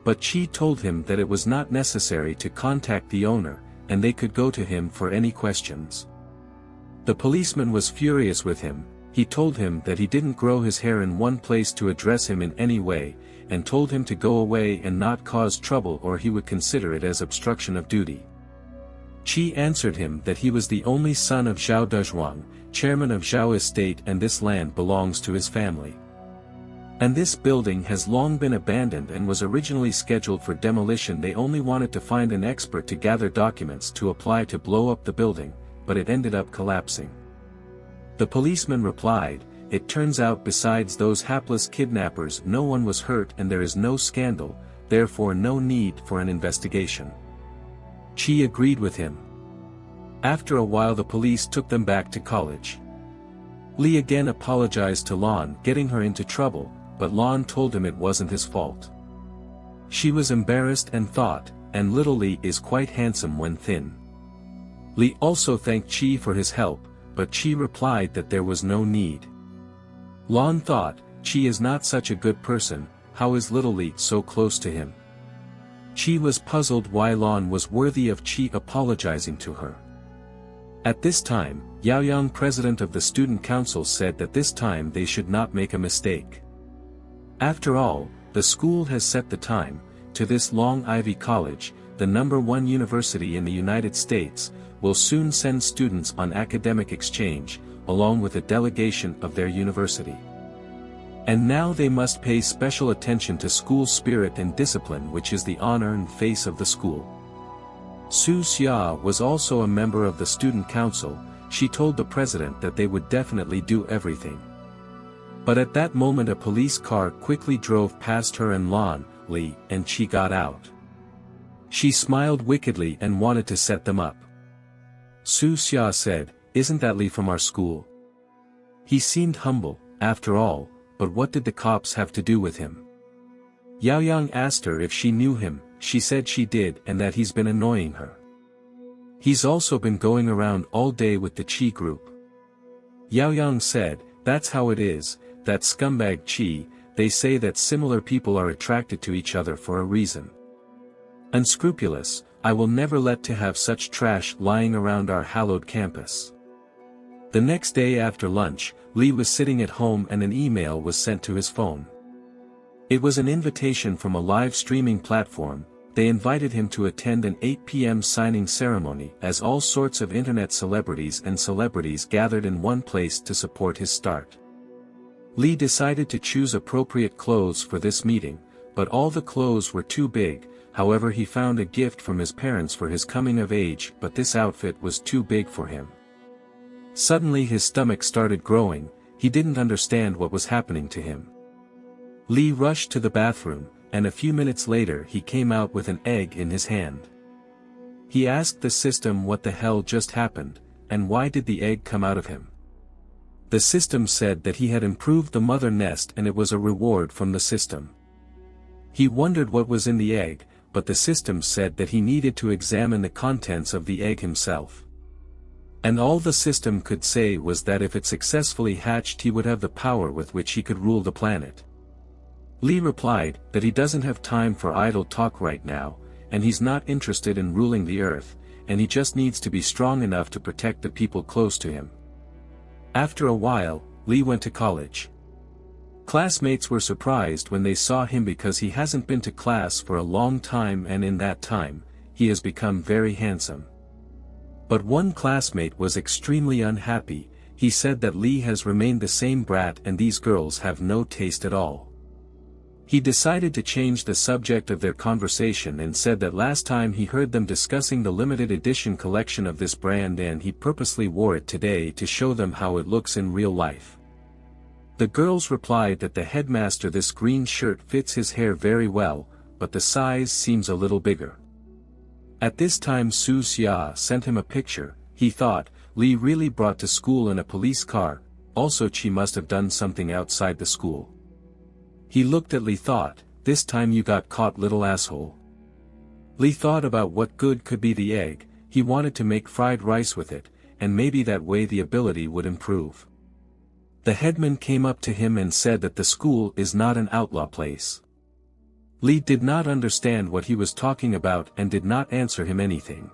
But Chi told him that it was not necessary to contact the owner, and they could go to him for any questions. The policeman was furious with him. He told him that he didn't grow his hair in one place to address him in any way, and told him to go away and not cause trouble or he would consider it as obstruction of duty. Chi answered him that he was the only son of Zhao Dezhuang, chairman of Zhao Estate, and this land belongs to his family. And this building has long been abandoned and was originally scheduled for demolition. They only wanted to find an expert to gather documents to apply to blow up the building, but it ended up collapsing. The policeman replied, "It turns out besides those hapless kidnappers no one was hurt and there is no scandal, therefore no need for an investigation." Chi agreed with him. After a while the police took them back to college. Li again apologized to Lon, getting her into trouble, but Lon told him it wasn't his fault. She was embarrassed and thought, and little Li is quite handsome when thin. Li also thanked Chi for his help, but Chi replied that there was no need. Lon thought, Chi is not such a good person, how is little Li so close to him? Chi was puzzled why Lon was worthy of Chi apologizing to her. At this time, Yao Yang, president of the student council, said that this time they should not make a mistake. After all, the school has set the time, to this Long Ivy College, the #1 university in the United States, will soon send students on academic exchange, along with a delegation of their university. And now they must pay special attention to school spirit and discipline, which is the honor and face of the school. Su Xia was also a member of the student council. She told the president that they would definitely do everything. But at that moment a police car quickly drove past her and Lon, Li, and she got out. She smiled wickedly and wanted to set them up. Su Xia said, "Isn't that Li from our school?" He seemed humble, after all, but what did the cops have to do with him? Yao Yang asked her if she knew him. She said she did and that he's been annoying her. He's also been going around all day with the Chi group. Yao Yang said, "That's how it is, that scumbag Chi, they say that similar people are attracted to each other for a reason. Unscrupulous, I will never let to have such trash lying around our hallowed campus." The next day after lunch, Li was sitting at home and an email was sent to his phone. It was an invitation from a live streaming platform. They invited him to attend an 8 p.m. signing ceremony as all sorts of internet celebrities and celebrities gathered in one place to support his start. Li decided to choose appropriate clothes for this meeting, but all the clothes were too big. However, he found a gift from his parents for his coming of age, but this outfit was too big for him. Suddenly his stomach started growing. He didn't understand what was happening to him. Li rushed to the bathroom, and a few minutes later he came out with an egg in his hand. He asked the system what the hell just happened, and why did the egg come out of him. The system said that he had improved the mother nest and it was a reward from the system. He wondered what was in the egg, but the system said that he needed to examine the contents of the egg himself. And all the system could say was that if it successfully hatched he would have the power with which he could rule the planet. Li replied that he doesn't have time for idle talk right now, and he's not interested in ruling the earth, and he just needs to be strong enough to protect the people close to him. After a while, Li went to college. Classmates were surprised when they saw him because he hasn't been to class for a long time, and in that time, he has become very handsome. But one classmate was extremely unhappy. He said that Li has remained the same brat and these girls have no taste at all. He decided to change the subject of their conversation and said that last time he heard them discussing the limited edition collection of this brand and he purposely wore it today to show them how it looks in real life. The girls replied that the headmaster, this green shirt fits his hair very well, but the size seems a little bigger. At this time Su Xia sent him a picture. He thought, Li really brought to school in a police car, also she must have done something outside the school. He looked at Li, thought, this time you got caught, little asshole. Li thought about what good could be the egg, he wanted to make fried rice with it, and maybe that way the ability would improve. The headman came up to him and said that the school is not an outlaw place. Lee did not understand what he was talking about and did not answer him anything.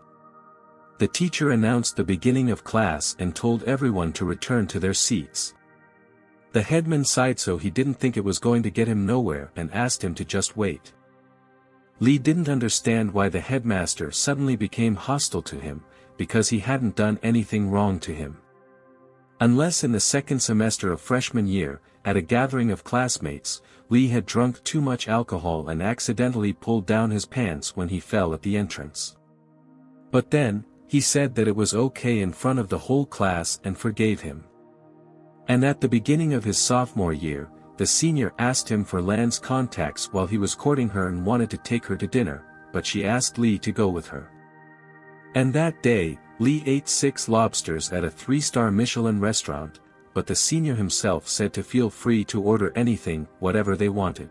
The teacher announced the beginning of class and told everyone to return to their seats. The headman sighed, so he didn't think it was going to get him nowhere, and asked him to just wait. Lee didn't understand why the headmaster suddenly became hostile to him, because he hadn't done anything wrong to him. Unless in the second semester of freshman year, at a gathering of classmates, Lee had drunk too much alcohol and accidentally pulled down his pants when he fell at the entrance. But then, he said that it was okay in front of the whole class and forgave him. And at the beginning of his sophomore year, the senior asked him for Lan's contacts while he was courting her and wanted to take her to dinner, but she asked Lee to go with her. And that day, Lee ate 6 lobsters at a 3-star Michelin restaurant, but the senior himself said to feel free to order anything, whatever they wanted.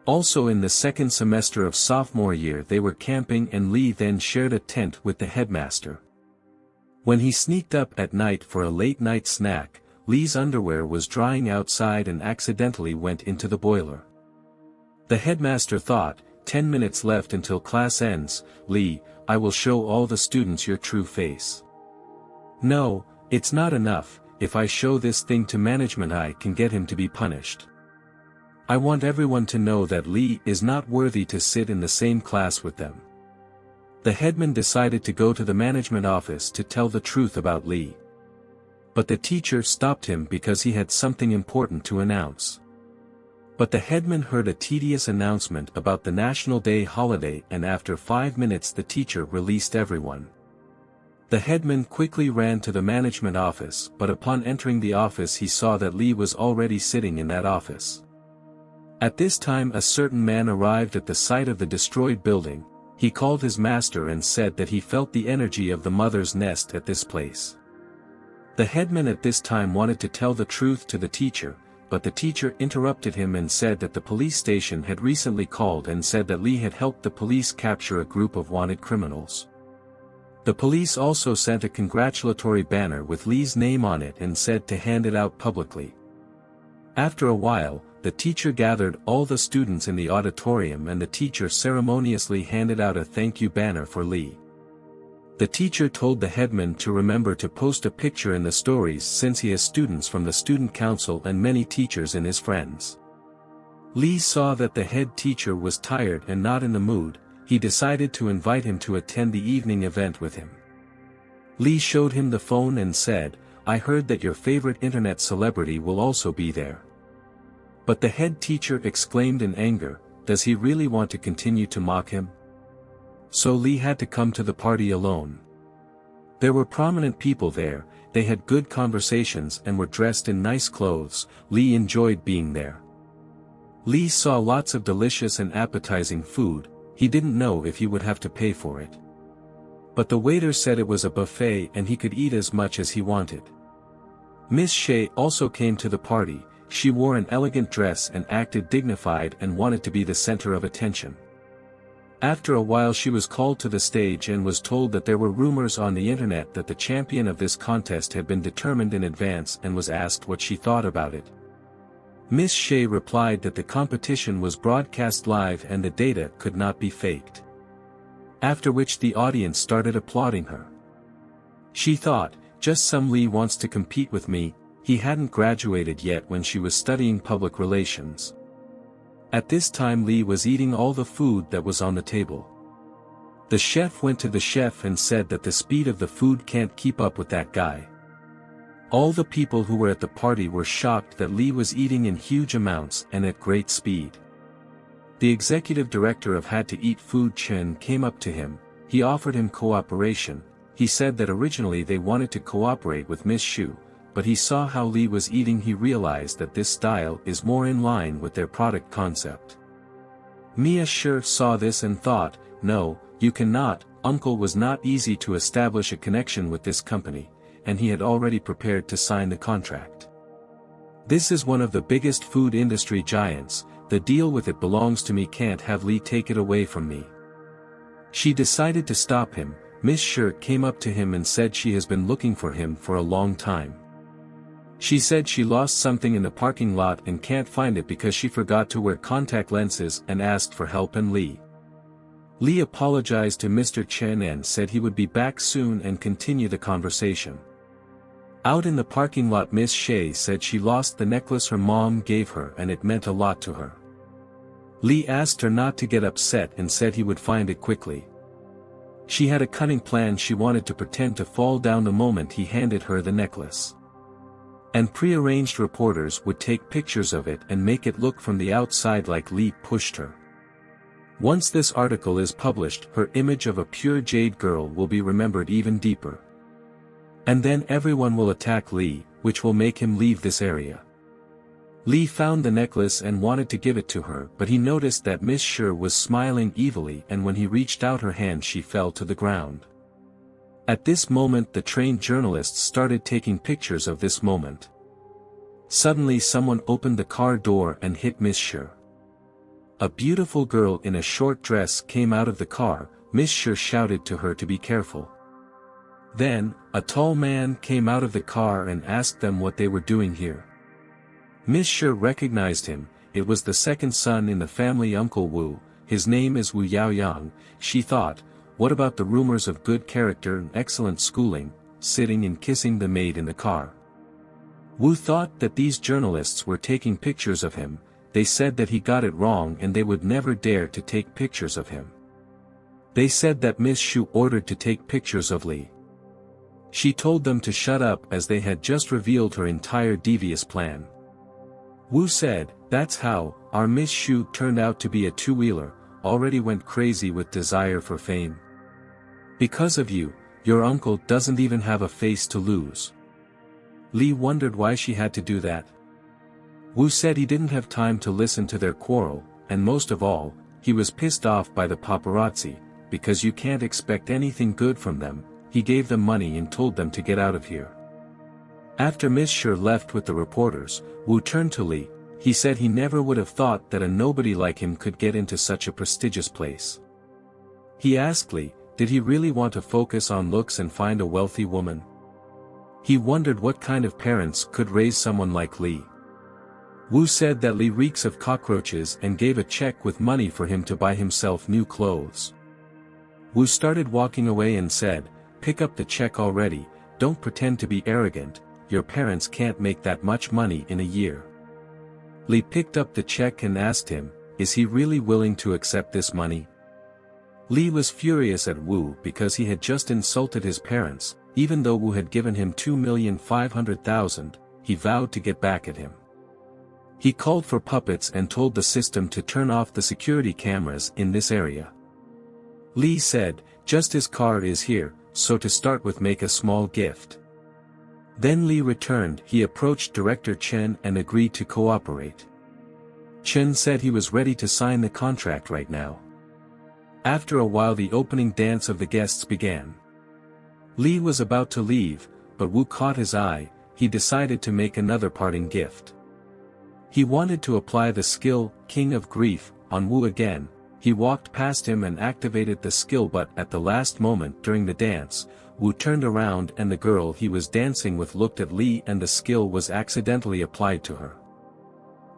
Also in the second semester of sophomore year they were camping, and Lee then shared a tent with the headmaster. When he sneaked up at night for a late-night snack, Lee's underwear was drying outside and accidentally went into the boiler. The headmaster thought, 10 minutes left until class ends. Lee, I will show all the students your true face. No, it's not enough. If I show this thing to management I can get him to be punished. I want everyone to know that Lee is not worthy to sit in the same class with them. The headman decided to go to the management office to tell the truth about Lee. But the teacher stopped him because he had something important to announce. But the headman heard a tedious announcement about the National Day holiday, and after 5 minutes the teacher released everyone. The headman quickly ran to the management office, but upon entering the office he saw that Lee was already sitting in that office. At this time a certain man arrived at the site of the destroyed building. He called his master and said that he felt the energy of the mother's nest at this place. The headman at this time wanted to tell the truth to the teacher, but the teacher interrupted him and said that the police station had recently called and said that Lee had helped the police capture a group of wanted criminals. The police also sent a congratulatory banner with Lee's name on it and said to hand it out publicly. After a while, the teacher gathered all the students in the auditorium and the teacher ceremoniously handed out a thank you banner for Lee. The teacher told the headman to remember to post a picture in the stories since he has students from the student council and many teachers in his friends. Lee saw that the head teacher was tired and not in the mood. He decided to invite him to attend the evening event with him. Lee showed him the phone and said, I heard that your favorite internet celebrity will also be there. But the head teacher exclaimed in anger, does he really want to continue to mock him? So Lee had to come to the party alone. There were prominent people there, they had good conversations and were dressed in nice clothes. Lee enjoyed being there. Lee saw lots of delicious and appetizing food. He didn't know if he would have to pay for it. But the waiter said it was a buffet and he could eat as much as he wanted. Miss Shea also came to the party. She wore an elegant dress and acted dignified and wanted to be the center of attention. After a while she was called to the stage and was told that there were rumors on the internet that the champion of this contest had been determined in advance and was asked what she thought about it. Miss Shea replied that the competition was broadcast live and the data could not be faked. After which the audience started applauding her. She thought, just some Lee wants to compete with me. He hadn't graduated yet when she was studying public relations. At this time Lee was eating all the food that was on the table. The chef went to the chef and said that the speed of the food can't keep up with that guy. All the people who were at the party were shocked that Lee was eating in huge amounts and at great speed. The executive director of Had to Eat Food Chen came up to him. He offered him cooperation. He said that originally they wanted to cooperate with Miss Shu, but he saw how Lee was eating. He realized that this style is more in line with their product concept. Mia Shi saw this and thought, no, you cannot. Uncle was not easy to establish a connection with this company, and he had already prepared to sign the contract. This is one of the biggest food industry giants. The deal with it belongs to me. Can't have Lee take it away from me. She decided to stop him. Miss Shi came up to him and said she has been looking for him for a long time. She said she lost something in the parking lot and can't find it because she forgot to wear contact lenses and asked for help, and Lee apologized to Mr. Chen and said he would be back soon and continue the conversation. Out in the parking lot, Miss Shi said she lost the necklace her mom gave her and it meant a lot to her. Lee asked her not to get upset and said he would find it quickly. She had a cunning plan. She wanted to pretend to fall down the moment he handed her the necklace. And prearranged reporters would take pictures of it and make it look from the outside like Lee pushed her. Once this article is published, her image of a pure jade girl will be remembered even deeper. And then everyone will attack Lee, which will make him leave this area. Lee found the necklace and wanted to give it to her, but he noticed that Miss Shi was smiling evilly, and when he reached out her hand she fell to the ground. At this moment the trained journalists started taking pictures of this moment. Suddenly someone opened the car door and hit Miss Shi. A beautiful girl in a short dress came out of the car. Miss Shi shouted to her to be careful. Then, a tall man came out of the car and asked them what they were doing here. Miss Shi recognized him. It was the second son in the family, Uncle Wu. His name is Wu Yaoyang. She thought, what about the rumors of good character and excellent schooling, sitting and kissing the maid in the car? Wu thought that these journalists were taking pictures of him. They said that he got it wrong and they would never dare to take pictures of him. They said that Miss Shi ordered to take pictures of Lee. She told them to shut up as they had just revealed her entire devious plan. Wu said, that's how, our Miss Shi turned out to be a two-wheeler, already went crazy with desire for fame. Because of you, your uncle doesn't even have a face to lose. Lee wondered why she had to do that. Wu said he didn't have time to listen to their quarrel, and most of all, he was pissed off by the paparazzi, because you can't expect anything good from them. He gave them money and told them to get out of here. After Miss Shi left with the reporters, Wu turned to Lee. He said he never would have thought that a nobody like him could get into such a prestigious place. He asked Lee, did he really want to focus on looks and find a wealthy woman? He wondered what kind of parents could raise someone like Lee. Wu said that Lee reeks of cockroaches and gave a check with money for him to buy himself new clothes. Wu started walking away and said, pick up the check already, don't pretend to be arrogant, your parents can't make that much money in a year. Lee picked up the check and asked him, is he really willing to accept this money? Lee was furious at Wu because he had just insulted his parents. Even though Wu had given him 2,500,000, he vowed to get back at him. He called for puppets and told the system to turn off the security cameras in this area. Lee said, just his car is here, so to start with make a small gift. Then Lee returned. He approached Director Chen and agreed to cooperate. Chen said he was ready to sign the contract right now. After a while the opening dance of the guests began. Lee was about to leave, but Wu caught his eye. He decided to make another parting gift. He wanted to apply the skill, King of Grief, on Wu again. He walked past him and activated the skill, but at the last moment during the dance, Wu turned around and the girl he was dancing with looked at Lee and the skill was accidentally applied to her.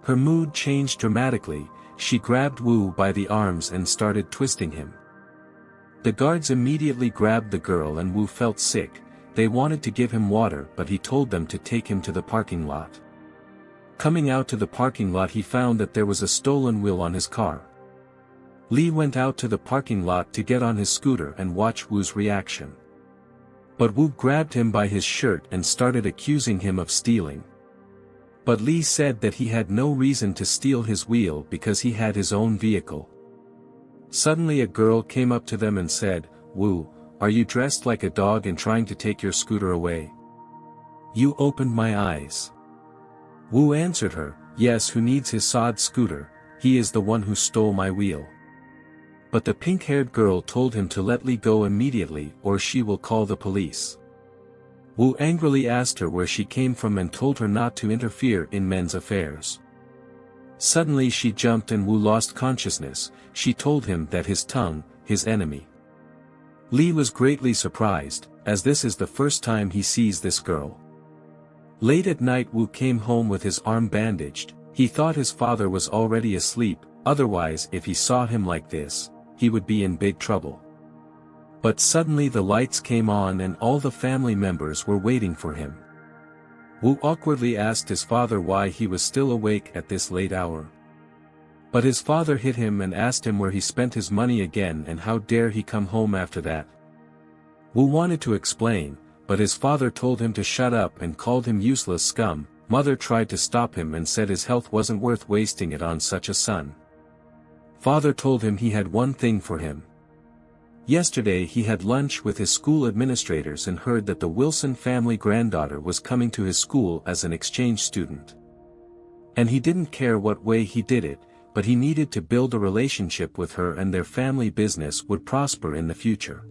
Her mood changed dramatically. She grabbed Wu by the arms and started twisting him. The guards immediately grabbed the girl and Wu felt sick. They wanted to give him water, but he told them to take him to the parking lot. Coming out to the parking lot he found that there was a stolen wheel on his car. Lee went out to the parking lot to get on his scooter and watch Wu's reaction. But Wu grabbed him by his shirt and started accusing him of stealing. But Lee said that he had no reason to steal his wheel because he had his own vehicle. Suddenly a girl came up to them and said, Wu, are you dressed like a dog and trying to take your scooter away? You opened my eyes. Wu answered her, yes, who needs his sod scooter, he is the one who stole my wheel. But the pink-haired girl told him to let Lee go immediately or she will call the police. Wu angrily asked her where she came from and told her not to interfere in men's affairs. Suddenly she jumped and Wu lost consciousness. She told him that his tongue, his enemy. Lee was greatly surprised, as this is the first time he sees this girl. Late at night Wu came home with his arm bandaged. He thought his father was already asleep, otherwise if he saw him like this, he would be in big trouble. But suddenly the lights came on and all the family members were waiting for him. Wu awkwardly asked his father why he was still awake at this late hour. But his father hit him and asked him where he spent his money again and how dare he come home after that. Wu wanted to explain, but his father told him to shut up and called him useless scum. Mother tried to stop him and said his health wasn't worth wasting it on such a son. Father told him he had one thing for him. Yesterday he had lunch with his school administrators and heard that the Wilson family granddaughter was coming to his school as an exchange student. And he didn't care what way he did it, but he needed to build a relationship with her and their family business would prosper in the future.